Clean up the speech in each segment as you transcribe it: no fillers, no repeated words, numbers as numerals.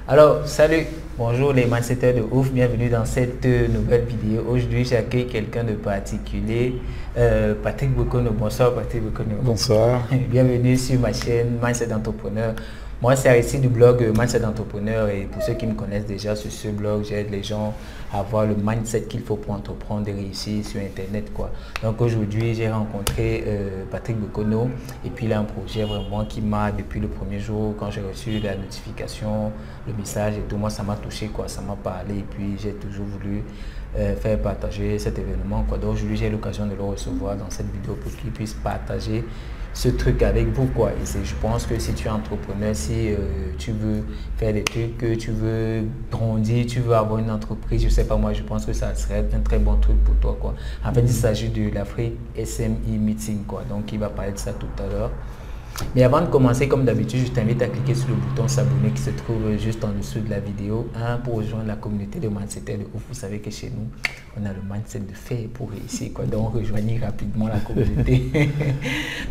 Alors, salut, bonjour les mindsetters de ouf, bienvenue dans cette nouvelle vidéo. Aujourd'hui, j'accueille quelqu'un de particulier, Patrick Bokono. Bonsoir Patrick Bokono. Bonsoir. Bienvenue sur ma chaîne Mindset d'entrepreneur. Moi, c'est Aristide du blog Mindset d'entrepreneur et pour ceux qui me connaissent déjà sur ce blog, j'aide les gens à avoir le mindset qu'il faut pour entreprendre et réussir sur Internet, quoi. Donc aujourd'hui, j'ai rencontré Patrick Bokono et puis il a un projet vraiment qui m'a, depuis le premier jour, quand j'ai reçu la notification, le message et tout, moi, ça m'a touché, quoi. Ça m'a parlé et puis j'ai toujours voulu faire partager cet événement, quoi. Donc aujourd'hui, j'ai l'occasion de le recevoir dans cette vidéo pour qu'il puisse partager ce truc avec vous, quoi. Et je pense que si tu es entrepreneur, si tu veux faire des trucs, que tu veux grandir, tu veux avoir une entreprise, je sais pas moi, je pense que ça serait un très bon truc pour toi, quoi. En fait, il s'agit de l'Afrique SME Meeting, quoi. Donc il va parler de ça tout à l'heure. Mais avant de commencer, comme d'habitude, je t'invite à cliquer sur le bouton s'abonner qui se trouve juste en dessous de la vidéo, pour rejoindre la communauté de mindsetters de ouf. Vous savez que chez nous, on a le mindset de faire pour réussir, quoi. Donc, rejoignez rapidement la communauté.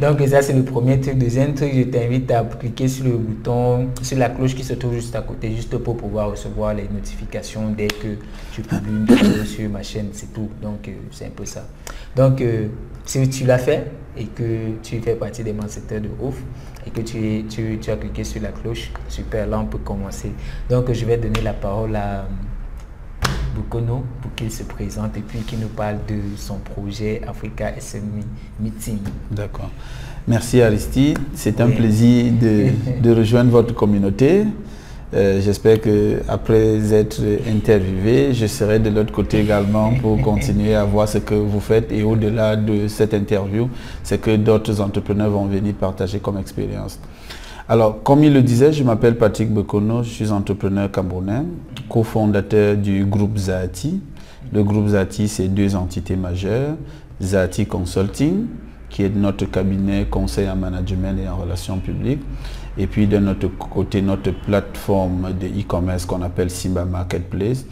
Donc, ça, c'est le premier truc. Deuxième truc, je t'invite à cliquer sur le bouton, sur la cloche qui se trouve juste à côté, juste pour pouvoir recevoir les notifications dès que je publie une vidéo sur ma chaîne. C'est tout. Donc, c'est un peu ça. Donc, si tu l'as fait et que tu fais partie des mindsetters de ouf et que tu as cliqué sur la cloche, super, là on peut commencer. Donc je vais donner la parole à Bokono pour qu'il se présente et puis qu'il nous parle de son projet Africa SME Meeting. D'accord. Merci Aristide, c'est un plaisir de rejoindre votre communauté. J'espère qu'après être interviewé, je serai de l'autre côté également pour continuer à voir ce que vous faites et au-delà de cette interview, c'est que d'autres entrepreneurs vont venir partager comme expérience. Alors, comme il le disait, je m'appelle Patrick Bokono, je suis entrepreneur camerounais, cofondateur du groupe Zaati. Le groupe Zaati, c'est deux entités majeures, Zaati Consulting, qui est notre cabinet conseil en management et en relations publiques. Et puis de notre côté, notre plateforme de e-commerce qu'on appelle Simba Marketplace,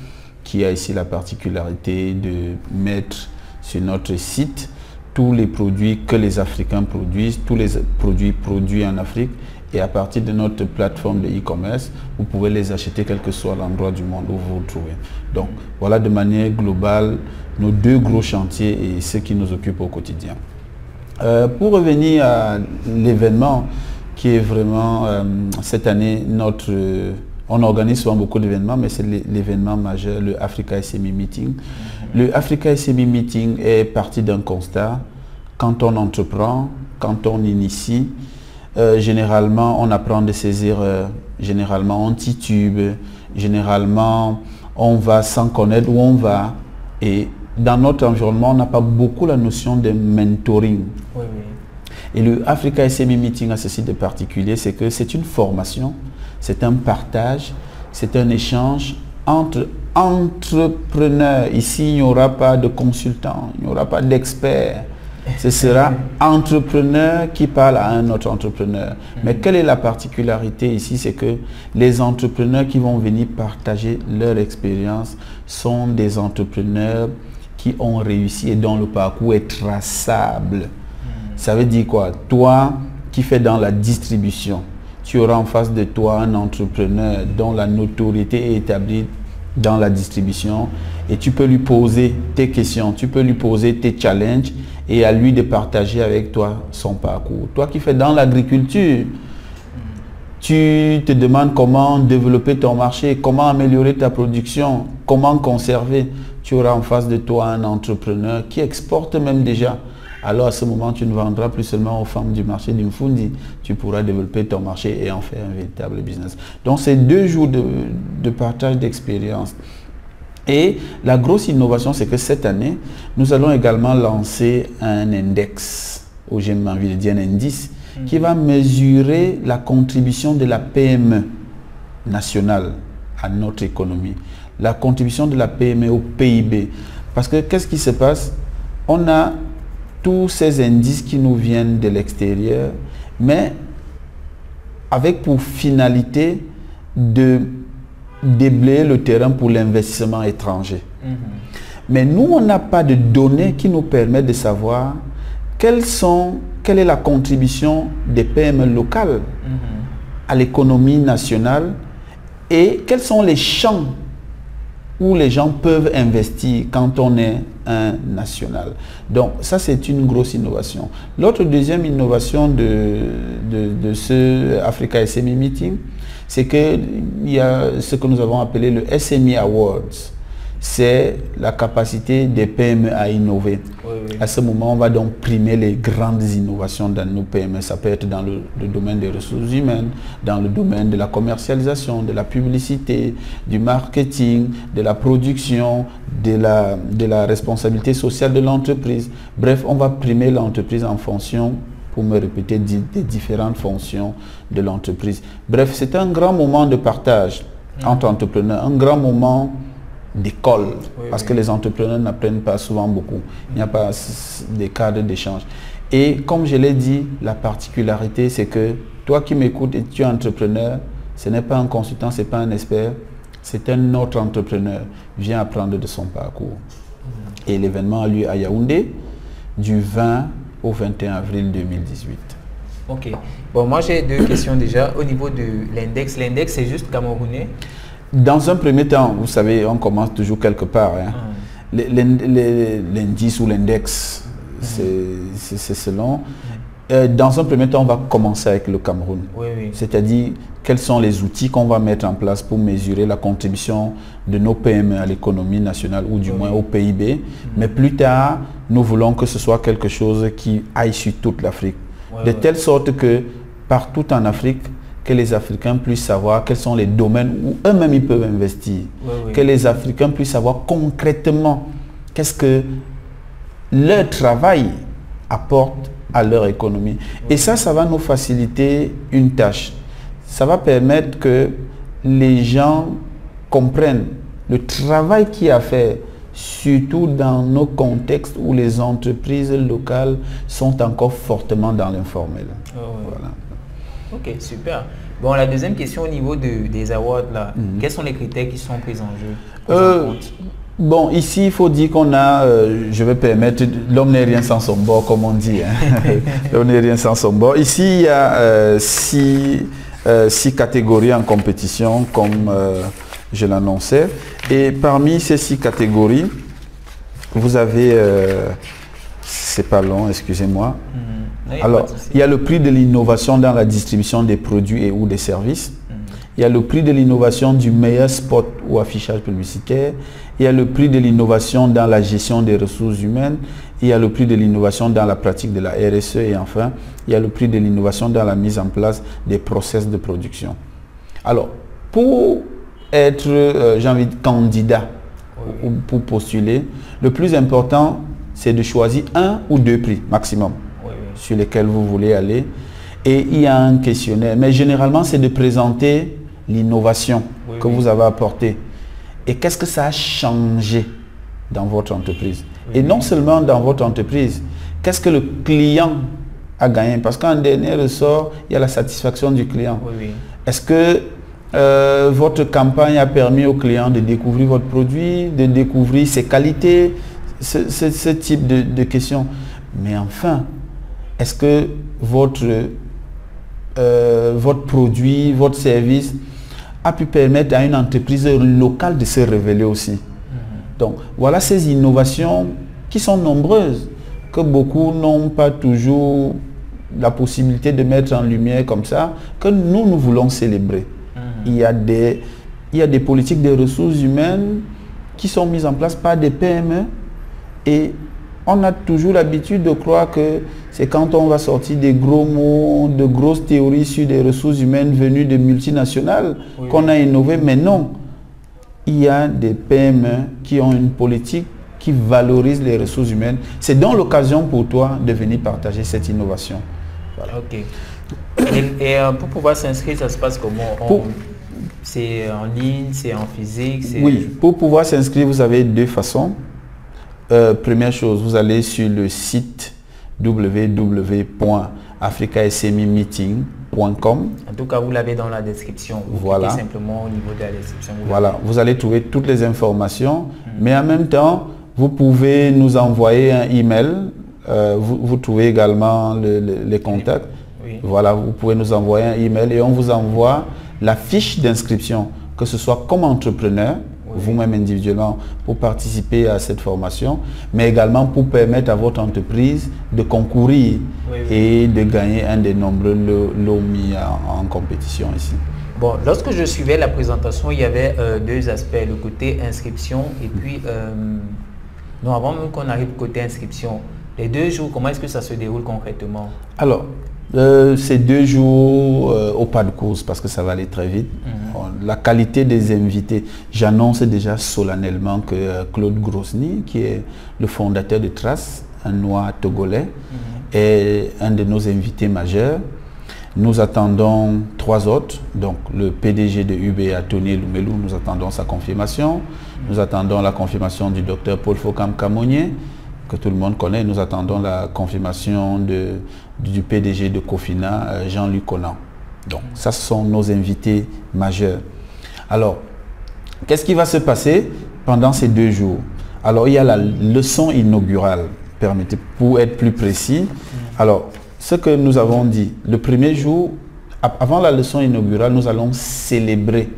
qui a ici la particularité de mettre sur notre site tous les produits que les Africains produisent, tous les produits produits en Afrique. Et à partir de notre plateforme de e-commerce, vous pouvez les acheter quel que soit l'endroit du monde où vous vous trouvez. Donc voilà de manière globale nos deux gros chantiers et ce qui nous occupe au quotidien. Pour revenir à l'événement qui est vraiment cette année, on organise souvent beaucoup d'événements, mais c'est l'événement majeur, le Africa SME Meeting. Le Africa SME Meeting est parti d'un constat. Quand on entreprend, quand on initie, généralement on apprend de ses erreurs, généralement on titube, généralement on va sans connaître où on va. Et dans notre environnement, on n'a pas beaucoup la notion de mentoring. Oui, oui. Et le Africa SME Meeting a ceci de particulier, c'est que c'est une formation, c'est un partage, c'est un échange entre entrepreneurs. Ici, il n'y aura pas de consultants, il n'y aura pas d'experts. Ce sera entrepreneur qui parle à un autre entrepreneur. Mais quelle est la particularité ici? C'est que les entrepreneurs qui vont venir partager leur expérience sont des entrepreneurs qui ont réussi et dont le parcours est traçable. Ça veut dire quoi? Toi qui fais dans la distribution, tu auras en face de toi un entrepreneur dont la notoriété est établie dans la distribution et tu peux lui poser tes questions, tu peux lui poser tes challenges et à lui de partager avec toi son parcours. Toi qui fais dans l'agriculture, tu te demandes comment développer ton marché, comment améliorer ta production, comment conserver. Tu auras en face de toi un entrepreneur qui exporte même déjà. Alors à ce moment, tu ne vendras plus seulement aux femmes du marché d'Imfundi, tu pourras développer ton marché et en faire un véritable business. Donc c'est 2 jours de partage d'expérience. Et la grosse innovation, c'est que cette année, nous allons également lancer un index, ou j'ai envie de dire un indice, qui va mesurer la contribution de la PME nationale à notre économie, la contribution de la PME au PIB. Parce que qu'est-ce qui se passe? On a tous ces indices qui nous viennent de l'extérieur, mais avec pour finalité de déblayer le terrain pour l'investissement étranger. Mais nous, on n'a pas de données qui nous permettent de savoir quelle est la contribution des PME locales à l'économie nationale Et quels sont les champs où les gens peuvent investir quand on est un national. Donc ça, c'est une grosse innovation. L'autre deuxième innovation de ce Africa SME Meeting, c'est qu'il y a ce que nous avons appelé le SME Awards. C'est la capacité des PME à innover. Oui, oui. À ce moment, on va donc primer les grandes innovations dans nos PME. Ça peut être dans le domaine des ressources humaines, dans le domaine de la commercialisation, de la publicité, du marketing, de la production, de la responsabilité sociale de l'entreprise. Bref, on va primer l'entreprise en fonction, pour me répéter, des différentes fonctions de l'entreprise. Bref, c'est un grand moment de partage entre entrepreneurs, un grand moment d'école, parce que les entrepreneurs n'apprennent pas souvent beaucoup. Il n'y a pas des cadres d'échange. Et comme je l'ai dit, la particularité, c'est que toi qui m'écoutes et tu es entrepreneur, ce n'est pas un consultant, ce n'est pas un expert, c'est un autre entrepreneur. Viens apprendre de son parcours. Et l'événement a lieu à Yaoundé du 20 au 21 avril 2018. Ok. Bon, moi j'ai deux questions déjà. Au niveau de l'index, l'index c'est juste camerounais? Dans un premier temps, vous savez, on commence toujours quelque part. Hein. L'indice ou l'index, c'est selon. Dans un premier temps, on va commencer avec le Cameroun. Oui, oui. C'est-à-dire, quels sont les outils qu'on va mettre en place pour mesurer la contribution de nos PME à l'économie nationale ou du moins au PIB. Mais plus tard, nous voulons que ce soit quelque chose qui aille sur toute l'Afrique. De telle sorte que partout en Afrique, que les Africains puissent savoir quels sont les domaines où eux-mêmes ils peuvent investir. Que les Africains puissent savoir concrètement qu'est-ce que leur travail apporte à leur économie. Et ça va nous faciliter une tâche. Ça va permettre que les gens comprennent le travail qu'il y a à faire, surtout dans nos contextes où les entreprises locales sont encore fortement dans l'informel. Voilà. Ok, super. Bon, la deuxième question au niveau des awards, là, quels sont les critères qui sont pris en jeu? Bon, ici, il faut dire qu'on a, je vais permettre, l'homme n'est rien sans son bord, comme on dit. Hein. L'homme n'est rien sans son bord. Ici, il y a six catégories en compétition, comme je l'annonçais. Et parmi ces 6 catégories, vous avez, c'est pas long, excusez-moi. Alors, il y a le prix de l'innovation dans la distribution des produits et ou des services. Il y a le prix de l'innovation du meilleur spot ou affichage publicitaire. Il y a le prix de l'innovation dans la gestion des ressources humaines. Il y a le prix de l'innovation dans la pratique de la RSE. Et enfin, il y a le prix de l'innovation dans la mise en place des process de production. Alors, pour être, j'ai envie de candidat ou pour postuler, le plus important, c'est de choisir 1 ou 2 prix maximum sur lesquels vous voulez aller. Et il y a un questionnaire. Mais généralement, c'est de présenter l'innovation que vous avez apportée. Et qu'est-ce que ça a changé dans votre entreprise? Et non seulement dans votre entreprise, qu'est-ce que le client a gagné? Parce qu'en dernier ressort, il y a la satisfaction du client. Est-ce que votre campagne a permis au client de découvrir votre produit, de découvrir ses qualités, ce type de questions? Mais enfin, est-ce que votre produit, votre service a pu permettre à une entreprise locale de se révéler aussi? Donc, voilà ces innovations qui sont nombreuses, que beaucoup n'ont pas toujours la possibilité de mettre en lumière comme ça, que nous voulons célébrer. Il y a des politiques de ressources humaines qui sont mises en place par des PME et on a toujours l'habitude de croire que c'est quand on va sortir des gros mots, de grosses théories sur des ressources humaines venues de multinationales qu'on a innové, mais non. Il y a des PME qui ont une politique qui valorise les ressources humaines. C'est donc l'occasion pour toi de venir partager cette innovation. Voilà. Ok. Et pour pouvoir s'inscrire, ça se passe comment? C'est en ligne, c'est en physique? Oui, pour pouvoir s'inscrire, vous avez 2 façons. Première chose, vous allez sur le site www.africasmemeeting.com. En tout cas, vous l'avez dans la description. Vous cliquez simplement au niveau de la description. Vous allez trouver toutes les informations, mais en même temps, vous pouvez nous envoyer un email. Vous trouvez également les contacts. Voilà, vous pouvez nous envoyer un email et on vous envoie la fiche d'inscription. que ce soit comme entrepreneur, vous-même individuellement, pour participer à cette formation, mais également pour permettre à votre entreprise de concourir et de gagner un des nombreux lots mis en compétition ici. Bon, lorsque je suivais la présentation, il y avait deux aspects, le côté inscription et puis, non, avant même qu'on arrive côté inscription, les 2 jours, comment est-ce que ça se déroule concrètement? Alors, ces 2 jours au pas de course, parce que ça va aller très vite. La qualité des invités, j'annonce déjà solennellement que Claude Grosny, qui est le fondateur de Trace, un noir togolais, est un de nos invités majeurs. Nous attendons 3 autres, donc le PDG de UBA, Tony Lumelou, nous attendons sa confirmation. Nous attendons la confirmation du docteur Paul Fokam Kamonier, que tout le monde connaît. Nous attendons la confirmation du PDG de Cofina, Jean-Luc Conan. Donc, ça, ce sont nos invités majeurs. Alors, qu'est-ce qui va se passer pendant ces 2 jours? Alors, il y a la leçon inaugurale, permettez, pour être plus précis. Alors, ce que nous avons dit, le premier jour, avant la leçon inaugurale, nous allons célébrer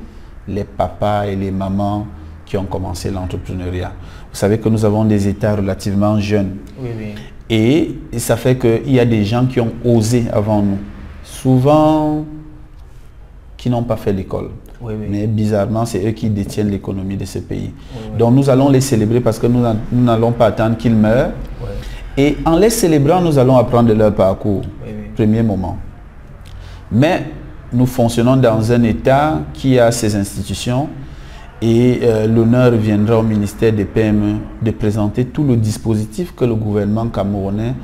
les papas et les mamans qui ont commencé l'entrepreneuriat. Vous savez que nous avons des États relativement jeunes. Et ça fait qu'il y a des gens qui ont osé avant nous. Souvent, qui n'ont pas fait l'école. Mais bizarrement, c'est eux qui détiennent l'économie de ce pays. Donc nous allons les célébrer parce que nous n'allons pas attendre qu'ils meurent. Et en les célébrant, nous allons apprendre de leur parcours. Premier moment. Mais nous fonctionnons dans un État qui a ses institutions et l'honneur viendra au ministère des PME de présenter tout le dispositif que le gouvernement camerounais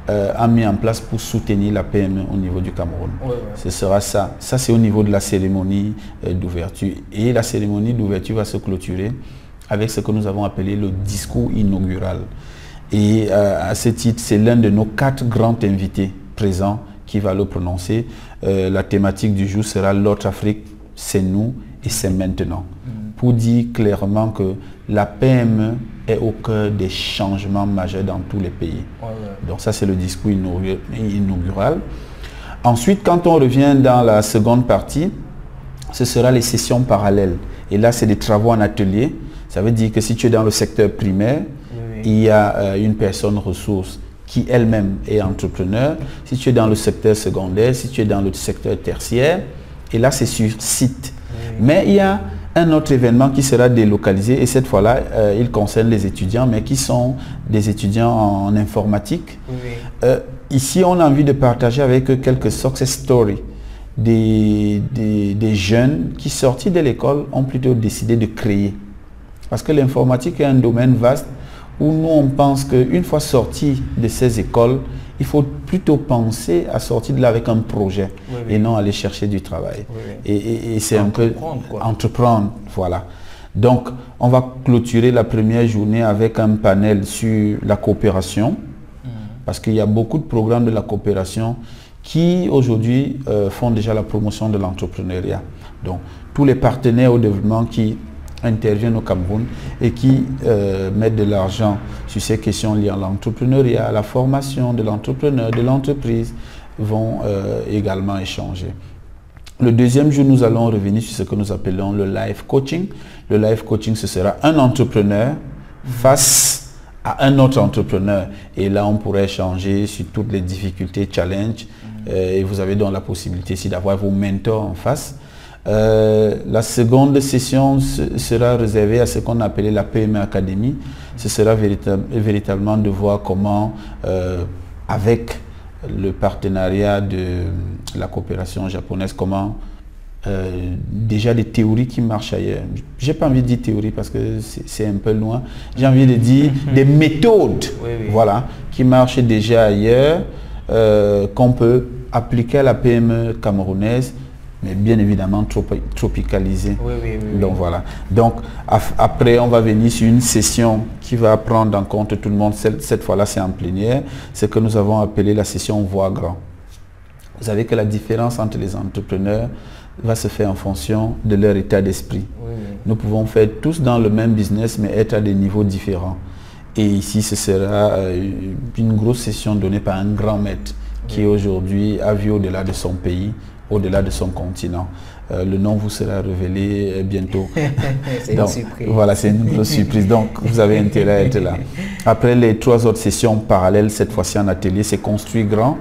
a mis en place pour soutenir la PME au niveau du Cameroun. Ce sera ça. Ça, c'est au niveau de la cérémonie d'ouverture. Et la cérémonie d'ouverture va se clôturer avec ce que nous avons appelé le discours inaugural. Et à ce titre, c'est l'un de nos 4 grands invités présents qui va le prononcer. La thématique du jour sera l'autre Afrique, c'est nous et c'est maintenant. Pour dire clairement que la PME est au cœur des changements majeurs dans tous les pays. Donc ça, c'est le discours inaugural. Ensuite, quand on revient dans la seconde partie, ce sera les sessions parallèles. Et là, c'est des travaux en atelier. Ça veut dire que si tu es dans le secteur primaire, il y a une personne ressource qui elle-même est entrepreneur. Si tu es dans le secteur secondaire, si tu es dans le secteur tertiaire, et là, c'est sur site. Mais il y a un autre événement qui sera délocalisé et cette fois-là, il concerne les étudiants, mais qui sont des étudiants en informatique. Ici, on a envie de partager avec eux quelques success stories des jeunes qui, sortis de l'école, ont plutôt décidé de créer. Parce que l'informatique est un domaine vaste où nous, on pense qu'une fois sorti de ces écoles, il faut plutôt penser à sortir de là avec un projet et non aller chercher du travail. Et c'est un peu entreprendre, voilà. Donc, on va clôturer la première journée avec un panel sur la coopération, parce qu'il y a beaucoup de programmes de la coopération qui, aujourd'hui, font déjà la promotion de l'entrepreneuriat. Donc, tous les partenaires au développement qui interviennent au Cameroun et qui mettent de l'argent sur ces questions liées à l'entrepreneuriat, à la formation de l'entrepreneur, de l'entreprise, vont également échanger. Le deuxième jour, nous allons revenir sur ce que nous appelons le life coaching. Le life coaching, ce sera un entrepreneur face à un autre entrepreneur. Et là, on pourrait échanger sur toutes les difficultés, challenges. Et vous avez donc la possibilité ici d'avoir vos mentors en face. La seconde session sera réservée à ce qu'on appelait la PME Academy. Ce sera véritablement de voir comment, avec le partenariat de la coopération japonaise, comment déjà des théories qui marchent ailleurs. J'ai pas envie de dire théorie parce que c'est un peu loin. J'ai envie de dire des méthodes, voilà, qui marchent déjà ailleurs, qu'on peut appliquer à la PME camerounaise, mais bien évidemment tropicalisé. Donc voilà. Donc après, on va venir sur une session qui va prendre en compte tout le monde. Cette fois-là, c'est en plénière. C'est que nous avons appelé la session Voix grand. Vous savez que la différence entre les entrepreneurs va se faire en fonction de leur état d'esprit. Nous pouvons faire tous dans le même business, mais être à des niveaux différents. Et ici, ce sera une grosse session donnée par un grand maître qui aujourd'hui a vu au-delà de son pays, au-delà de son continent. Le nom vous sera révélé bientôt. C'est une surprise. Voilà, c'est une grosse surprise. Donc, vous avez intérêt à être là. Après les 3 autres sessions parallèles, cette fois-ci en atelier, c'est construire grand.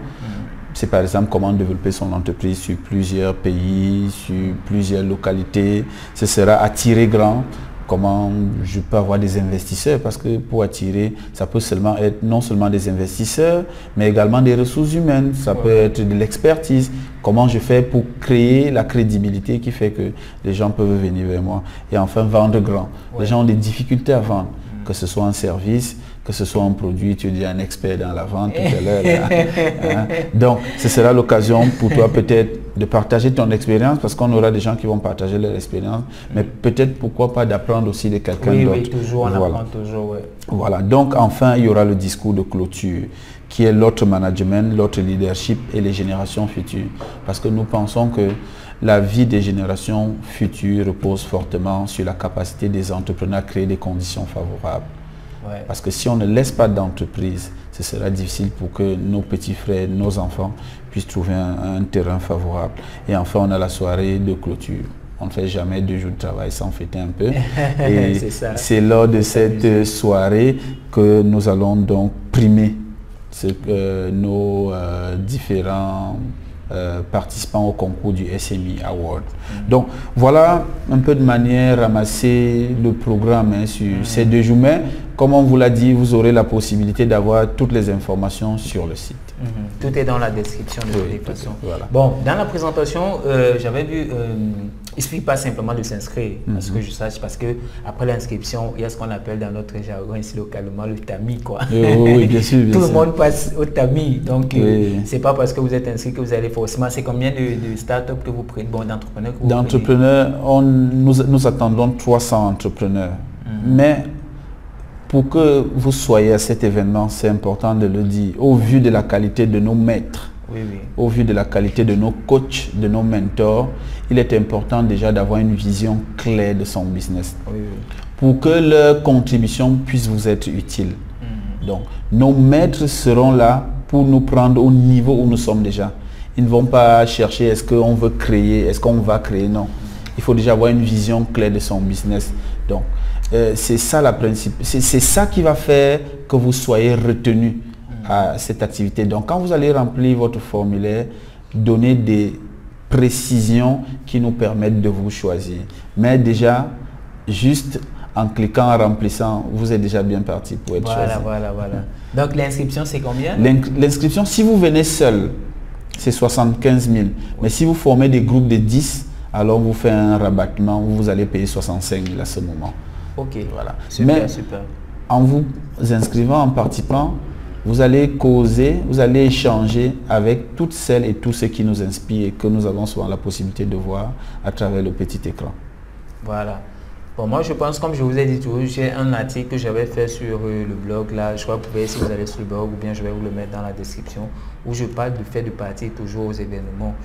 C'est par exemple comment développer son entreprise sur plusieurs pays, sur plusieurs localités. Ce sera attirer grand. Comment je peux avoir des investisseurs, parce que pour attirer, ça peut seulement être non seulement des investisseurs, mais également des ressources humaines, ça peut être de l'expertise. Comment je fais pour créer la crédibilité qui fait que les gens peuvent venir vers moi. Et enfin, vendre grand. Les gens ont des difficultés à vendre, que ce soit un service, que ce soit un produit, tu dis un expert dans la vente tout à l'heure. Hein? Donc, ce sera l'occasion pour toi peut-être de partager ton expérience, parce qu'on aura des gens qui vont partager leur expérience, mais peut-être pourquoi pas d'apprendre aussi de quelqu'un d'autre. Oui, toujours, on apprend toujours. Voilà, donc enfin, il y aura le discours de clôture, qui est l'autre management, l'autre leadership et les générations futures. Parce que nous pensons que la vie des générations futures repose fortement sur la capacité des entrepreneurs à créer des conditions favorables. Parce que si on ne laisse pas d'entreprise, ce sera difficile pour que nos petits frères, nos enfants puissent trouver un terrain favorable. Et enfin, on a la soirée de clôture. On ne fait jamais 2 jours de travail sans fêter un peu. Et c'est lors de cette soirée que nous allons donc primer nos différents participants au concours du SME Award. Donc voilà un peu de manière ramasser le programme sur ces 2 jours. Mais comme on vous l'a dit, vous aurez la possibilité d'avoir toutes les informations sur le site. Tout est dans la description de toute façon. Voilà. Bon, dans la présentation, j'avais vu, il ne suffit pas simplement de s'inscrire, parce que je sache, parce que après l'inscription, il y a ce qu'on appelle dans notre jargon ici localement le tamis, quoi. Oui, bien sûr. Tout le monde passe au tamis, donc c'est pas parce que vous êtes inscrit que vous allez forcément. C'est combien de startups que vous prenez, bon, d'entrepreneurs que vous prenez? D'entrepreneurs, nous attendons 300 entrepreneurs, mais pour que vous soyez à cet événement, c'est important de le dire, au vu de la qualité de nos maîtres, au vu de la qualité de nos coachs, de nos mentors, il est important déjà d'avoir une vision claire de son business pour que leur contribution puisse vous être utile. Donc, nos maîtres seront là pour nous prendre au niveau où nous sommes déjà. Ils ne vont pas chercher est-ce qu'on veut créer, est-ce qu'on va créer, non. Il faut déjà avoir une vision claire de son business. Donc, c'est ça la principe. C'est ça qui va faire que vous soyez retenu à cette activité. Donc, quand vous allez remplir votre formulaire, donnez des précisions qui nous permettent de vous choisir. Mais déjà, juste en cliquant, en remplissant, vous êtes déjà bien parti pour être choisi. Voilà. Donc, l'inscription, c'est combien? L'inscription, si vous venez seul, c'est 75 000. Mais si vous formez des groupes de 10, alors vous faites un rabattement où vous allez payer 65 000 à ce moment. Ok, voilà. Super. En vous inscrivant, en participant, vous allez causer, vous allez échanger avec toutes celles et tous ceux qui nous inspirent et que nous avons souvent la possibilité de voir à travers le petit écran. Voilà. Bon, moi je pense, comme je vous ai dit toujours, j'ai un article que j'avais fait sur le blog là, je crois que vous pouvez, si vous allez sur le blog, ou bien je vais vous le mettre dans la description, où je parle du fait de partir toujours aux événements.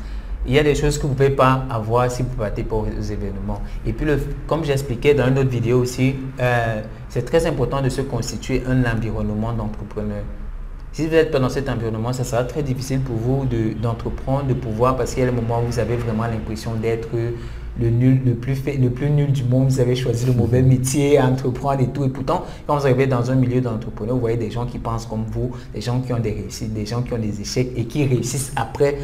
Il y a des choses que vous ne pouvez pas avoir si vous partez pas aux événements. Et puis, comme j'expliquais dans une autre vidéo aussi, c'est très important de se constituer un environnement d'entrepreneur. Si vous n'êtes pas dans cet environnement, ça sera très difficile pour vous d'entreprendre, de pouvoir, parce qu'il y a le moment où vous avez vraiment l'impression d'être le plus nul du monde. Vous avez choisi le mauvais métier à entreprendre et tout. Et pourtant, quand vous arrivez dans un milieu d'entrepreneur, vous voyez des gens qui pensent comme vous, des gens qui ont des réussites, des gens qui ont des échecs et qui réussissent après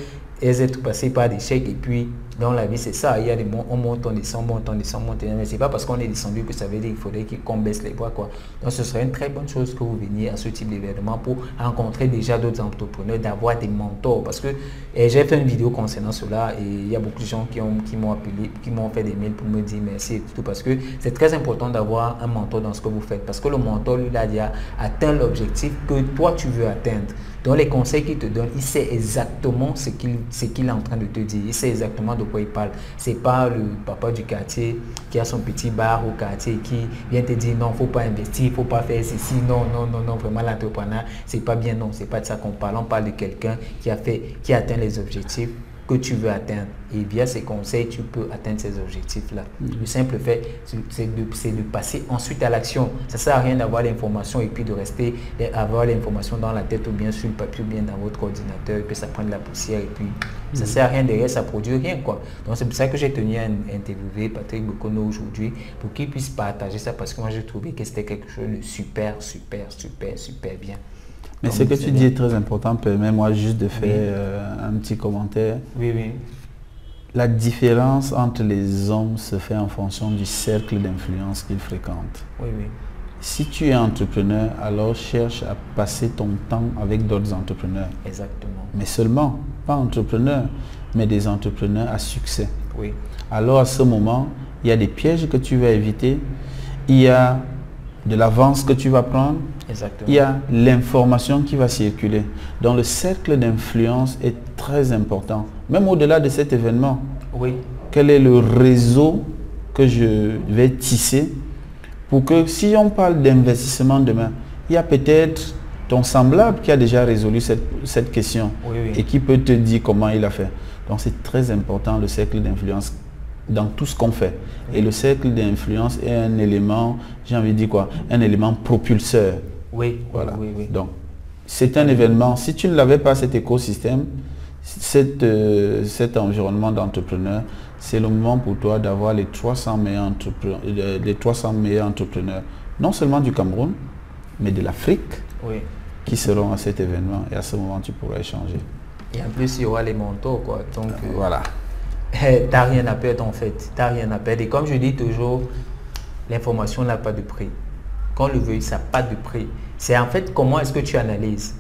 être passés par des échecs. Et puis dans la vie c'est ça, il y a des moments on monte, on descend, mais c'est pas parce qu'on est descendu que ça veut dire qu'il faudrait qu'on baisse les bras, quoi. Donc ce serait une très bonne chose que vous veniez à ce type d'événement pour rencontrer déjà d'autres entrepreneurs, d'avoir des mentors, parce que j'ai fait une vidéo concernant cela et il y a beaucoup de gens qui m'ont appelé, qui m'ont fait des mails pour me dire merci et tout, parce que c'est très important d'avoir un mentor dans ce que vous faites, parce que le mentor lui a déjà atteint l'objectif que toi tu veux atteindre. Donc les conseils qu'il te donne, il sait exactement ce qu'il est en train de te dire. Il sait exactement de quoi il parle. C'est pas le papa du quartier qui a son petit bar au quartier qui vient te dire non, faut pas investir, faut pas faire ceci, non, vraiment l'entrepreneur, c'est pas bien, non, c'est pas de ça qu'on parle. On parle de quelqu'un qui a atteint les objectifs que tu veux atteindre. Et via ces conseils, tu peux atteindre ces objectifs-là. Le simple fait, c'est de passer ensuite à l'action. Ça ne sert à rien d'avoir l'information et puis de rester, avoir l'information dans la tête ou bien sur le papier ou bien dans votre ordinateur et que ça prenne de la poussière et puis ça ne sert à rien derrière, ça ne produit rien, quoi. Donc c'est pour ça que j'ai tenu à interviewer Patrick Bokono aujourd'hui pour qu'il puisse partager ça parce que moi j'ai trouvé que c'était quelque chose de super bien. Mais ce que tu dis est très important. Permets-moi juste de faire un petit commentaire. Oui. La différence entre les hommes se fait en fonction du cercle d'influence qu'ils fréquentent. Oui. Si tu es entrepreneur, alors cherche à passer ton temps avec d'autres entrepreneurs. Exactement. Mais seulement, pas entrepreneurs, mais des entrepreneurs à succès. Oui. Alors à ce moment, il y a des pièges que tu vas éviter, il y a de l'avance que tu vas prendre, exactement, il y a l'information qui va circuler. Donc le cercle d'influence est très important. Même au-delà de cet événement, oui, quel est le réseau que je vais tisser pour que si on parle d'investissement demain, il y a peut-être ton semblable qui a déjà résolu cette question et qui peut te dire comment il a fait. Donc c'est très important le cercle d'influence dans tout ce qu'on fait. Et le cercle d'influence est un élément, j'ai envie de dire quoi, un élément propulseur. Oui, voilà. Oui. Donc, c'est un événement. Si tu ne l'avais pas, cet écosystème, cet environnement d'entrepreneurs, c'est le moment pour toi d'avoir les 300 meilleurs entrepreneurs, non seulement du Cameroun, mais de l'Afrique, qui seront à cet événement. Et à ce moment, tu pourras échanger. Et en plus, il y aura les mentors, quoi. Donc, voilà. T'as rien à perdre en fait, t'as rien à perdre. Et comme je dis toujours, l'information n'a pas de prix. Qu'on le veuille, ça n'a pas de prix. C'est en fait comment est-ce que tu analyses.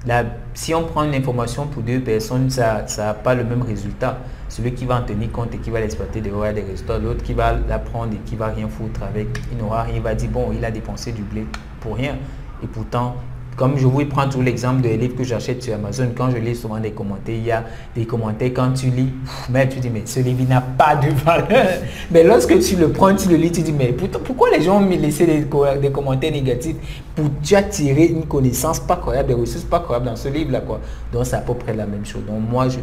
Là, si on prend une information pour deux personnes, ça n'a pas le même résultat. Celui qui va en tenir compte et qui va l'exploiter aura des résultats. L'autre qui va la prendre et qui va rien foutre avec, il n'aura rien, il va dire bon, il a dépensé du blé pour rien. Et pourtant, comme je vous prends tout l'exemple des livres que j'achète sur Amazon, quand je lis souvent des commentaires, il y a des commentaires quand tu lis, mais tu dis mais ce livre n'a pas de valeur. Mais lorsque tu le prends, tu le lis, tu dis mais pourquoi les gens me laissent des commentaires négatifs pour tu as tiré une connaissance pas croyable, des ressources pas croyables dans ce livre-là, quoi. Donc c'est à peu près la même chose. Donc moi je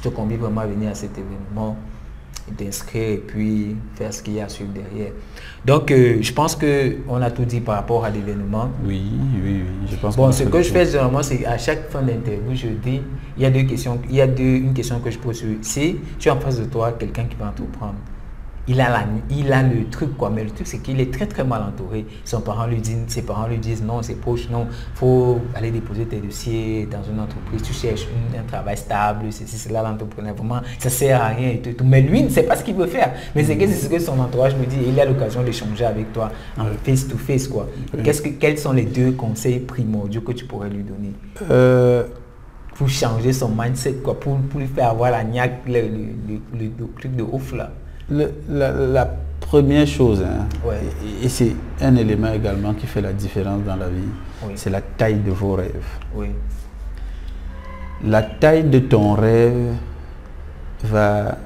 te convie vraiment à venir à cet événement, d'inscrire et puis faire ce qu'il y a à suivre derrière. Donc je pense qu'on a tout dit par rapport à l'événement. Oui, je pense. Bon, ce que je fais généralement, c'est à chaque fin d'interview, je dis, il y a deux questions, une question que je pose. Si tu as en face de toi quelqu'un qui va entreprendre, il a le truc, quoi, mais le truc c'est qu'il est très mal entouré. Ses parents lui disent non, ses proches, non, faut aller déposer tes dossiers dans une entreprise, tu cherches un travail stable, c'est là l'entrepreneur, vraiment, ça sert à rien et tout. Mais lui, ne sait pas ce qu'il veut faire. Mais c'est ce que son entourage me dit, et il a l'occasion d'échanger avec toi en face to face, quoi. Quels sont les deux conseils primordiaux que tu pourrais lui donner pour changer son mindset, quoi, pour lui faire avoir la niaque, le truc de ouf là? La première chose, et c'est un élément également qui fait la différence dans la vie, c'est la taille de vos rêves. La taille de ton rêve va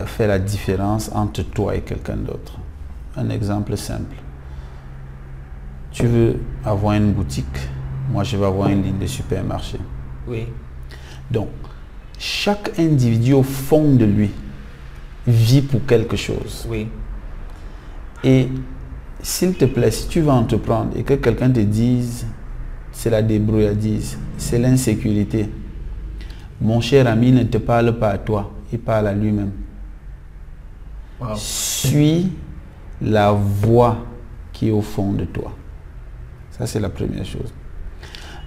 faire la différence entre toi et quelqu'un d'autre. Un exemple simple. Tu veux avoir une boutique, moi je veux avoir une ligne de supermarché. Donc, chaque individu au fond de lui vit pour quelque chose. Et s'il te plaît, si tu vas entreprendre et que quelqu'un te dise c'est la débrouillardise, c'est l'insécurité, mon cher ami ne te parle pas à toi, il parle à lui-même. Suis la voix qui est au fond de toi. Ça, c'est la première chose.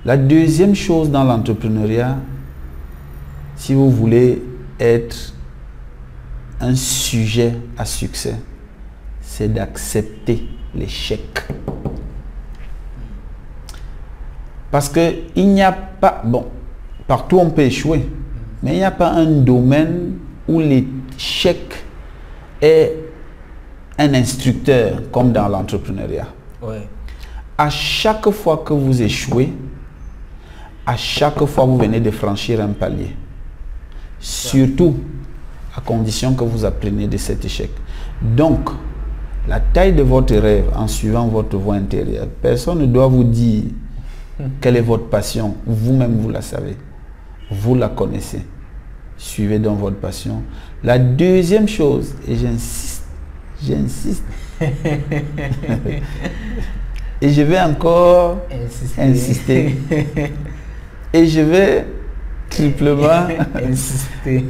La deuxième chose dans l'entrepreneuriat, si vous voulez être un sujet à succès, c'est d'accepter l'échec. Parce qu'il n'y a pas, bon, partout on peut échouer, mais il n'y a pas un domaine où l'échec est un instructeur comme dans l'entrepreneuriat. À chaque fois que vous échouez, à chaque fois vous venez de franchir un palier. Surtout à condition que vous appreniez de cet échec. Donc, la taille de votre rêve en suivant votre voie intérieure, personne ne doit vous dire quelle est votre passion. Vous-même, vous la savez. Vous la connaissez. suivez donc votre passion. La deuxième chose, et j'insiste, et je vais encore insister. Et je vais triplement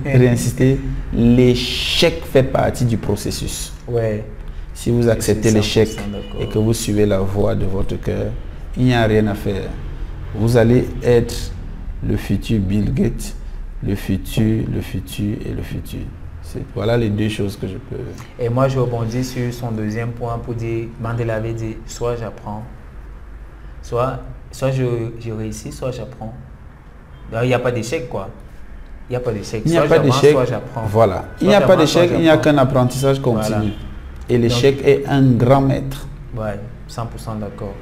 réinsister. L'échec fait partie du processus. Ouais. Si vous acceptez l'échec et que vous suivez la voie de votre cœur, il n'y a rien à faire. Vous allez être le futur Bill Gates, le futur et le futur. Voilà les deux choses que je peux... Et moi, je rebondis sur son deuxième point pour dire, Mandela avait dit, soit j'apprends, soit je réussis, soit j'apprends. Il n'y a pas d'échec, quoi. Il n'y a pas d'échec. Il n'y a pas d'échec. Soit j'apprends. Voilà. Il n'y a pas d'échec, il n'y a qu'un apprentissage continu. Voilà. Et l'échec est un grand maître. Ouais, 100% d'accord.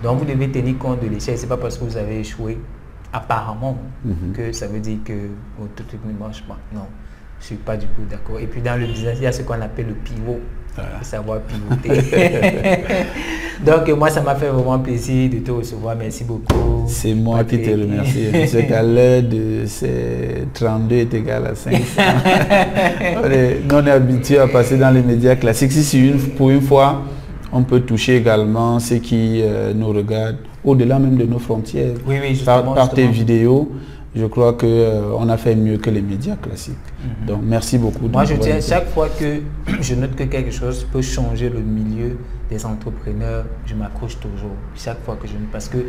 Donc vous devez tenir compte de l'échec. C'est pas parce que vous avez échoué, apparemment, que ça veut dire que tout truc ne marche pas. Non, je suis pas du tout d'accord. Et puis dans le business, il y a ce qu'on appelle le pivot. Voilà. Savoir pivoter. Donc moi, ça m'a fait vraiment plaisir de te recevoir. Merci beaucoup. C'est moi Patrick qui te remercie. C'est qu'à l'heure de ces 32 est égal à 500. on est habitué à passer dans les médias classiques. Si pour une fois, on peut toucher également ceux qui nous regardent au-delà même de nos frontières. Oui, par tes vidéos. Je crois qu'on a fait mieux que les médias classiques. Donc, merci beaucoup. Moi, je tiens, chaque fois que je note que quelque chose peut changer le milieu des entrepreneurs, je m'accroche toujours. Chaque fois que parce que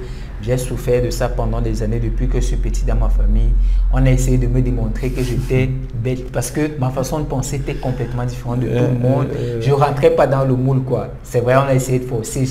j'ai souffert de ça pendant des années, depuis que je suis petit dans ma famille. On a essayé de me démontrer que j'étais bête parce que ma façon de penser était complètement différente de tout le monde. Je ne rentrais pas dans le moule, quoi. C'est vrai, on a essayé de forcer.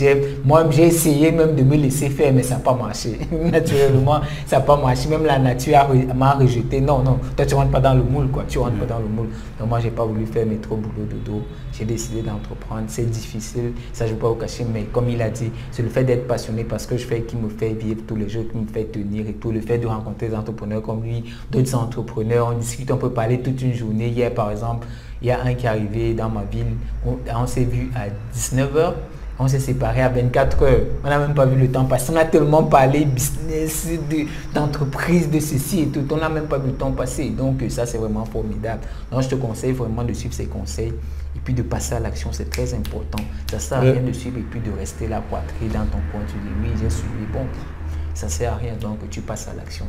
Moi, j'ai essayé même de me laisser faire, mais ça n'a pas marché. Naturellement, ça n'a pas marché. Même la nature m'a rejeté. Non, toi, tu ne rentres pas dans le moule, quoi. Tu rentres pas dans le moule. Donc, moi, je n'ai pas voulu faire mes trop boulot de dos. J'ai décidé d'entreprendre. C'est difficile, ça je ne vais pas vous cacher, mais comme il a dit, c'est le fait d'être passionné parce que je fais qui me fait vivre tous les jours, qui me fait tenir et tout. Le fait de rencontrer des entrepreneurs comme lui, d'autres entrepreneurs, on discute, on peut parler toute une journée. Hier, par exemple, il y a un qui est arrivé dans ma ville, on s'est vu à 19h. On s'est séparés à 24 heures. On n'a même pas vu le temps passer. On a tellement parlé business, d'entreprise, de ceci et tout. On n'a même pas vu le temps passer. Donc ça, c'est vraiment formidable. Donc je te conseille vraiment de suivre ces conseils et puis de passer à l'action. C'est très important. Ça ne sert à rien de suivre et puis de rester là poitré dans ton coin. Tu dis oui, j'ai suivi. Bon, ça ne sert à rien. Donc tu passes à l'action.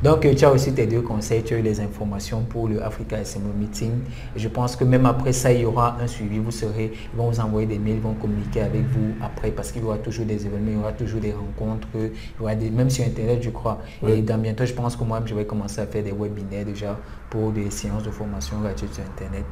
Donc tu as aussi tes deux conseils, tu as eu les informations pour le Africa SME Meeting. Et je pense que même après ça, il y aura un suivi. Ils vont vous envoyer des mails, ils vont communiquer avec vous après parce qu'il y aura toujours des événements, il y aura toujours des rencontres, il y aura même sur Internet, je crois. Oui. Et dans bientôt, je pense que moi, je vais commencer à faire des webinaires déjà pour des séances de formation gratuites sur Internet.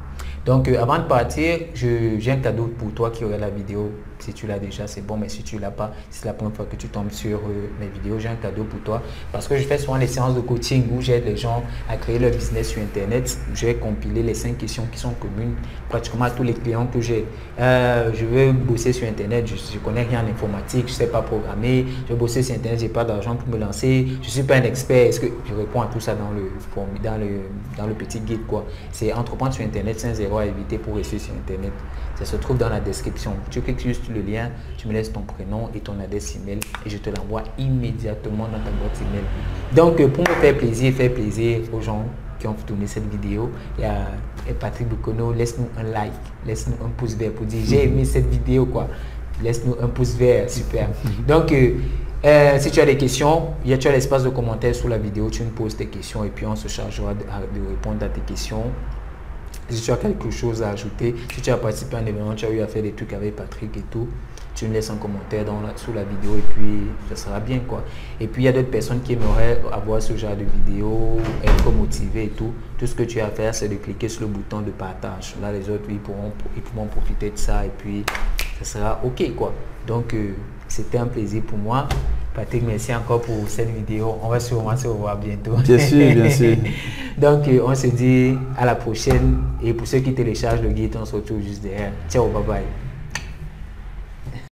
Donc avant de partir, j'ai un cadeau pour toi qui aurait la vidéo. Si tu l'as déjà, c'est bon, mais si tu ne l'as pas, c'est la première fois que tu tombes sur mes vidéos, j'ai un cadeau pour toi. Parce que je fais souvent des séances de coaching où j'aide les gens à créer leur business sur Internet. J'ai compilé les 5 questions qui sont communes pratiquement à tous les clients que j'ai. Je veux bosser sur Internet, je ne connais rien en informatique, je ne sais pas programmer. Je veux bosser sur Internet, je n'ai pas d'argent pour me lancer. Je ne suis pas un expert. Est-ce que je réponds à tout ça dans le petit guide, quoi. C'est entreprendre sur Internet sans zéro à éviter pour rester sur Internet. Ça se trouve dans la description. Tu cliques juste le lien, tu me laisses ton prénom et ton adresse email et je te l'envoie immédiatement dans ta boîte email. Donc pour me faire plaisir aux gens qui ont tourné cette vidéo, il y a Patrick Bukono, laisse-nous un like, laisse-nous un pouce vert pour dire j'ai aimé cette vidéo, quoi. Laisse-nous un pouce vert, super. Donc si tu as des questions, tu as l'espace de commentaires sous la vidéo, tu me poses tes questions et puis on se chargera de répondre à tes questions. Si tu as quelque chose à ajouter, si tu as participé à un événement, tu as eu à faire des trucs avec Patrick et tout, tu me laisses un commentaire sous la vidéo et puis ça sera bien, quoi. Et puis il y a d'autres personnes qui aimeraient avoir ce genre de vidéo, être motivées et tout. Tout ce que tu as à faire, c'est de cliquer sur le bouton de partage. Là, les autres, ils pourront profiter de ça et puis ça sera OK, quoi. Donc, c'était un plaisir pour moi. Patrick, merci encore pour cette vidéo. On va sûrement se revoir bientôt. Bien sûr, bien sûr. Donc, on se dit à la prochaine. Et pour ceux qui téléchargent le guide, on se retrouve juste derrière. Ciao, bye bye.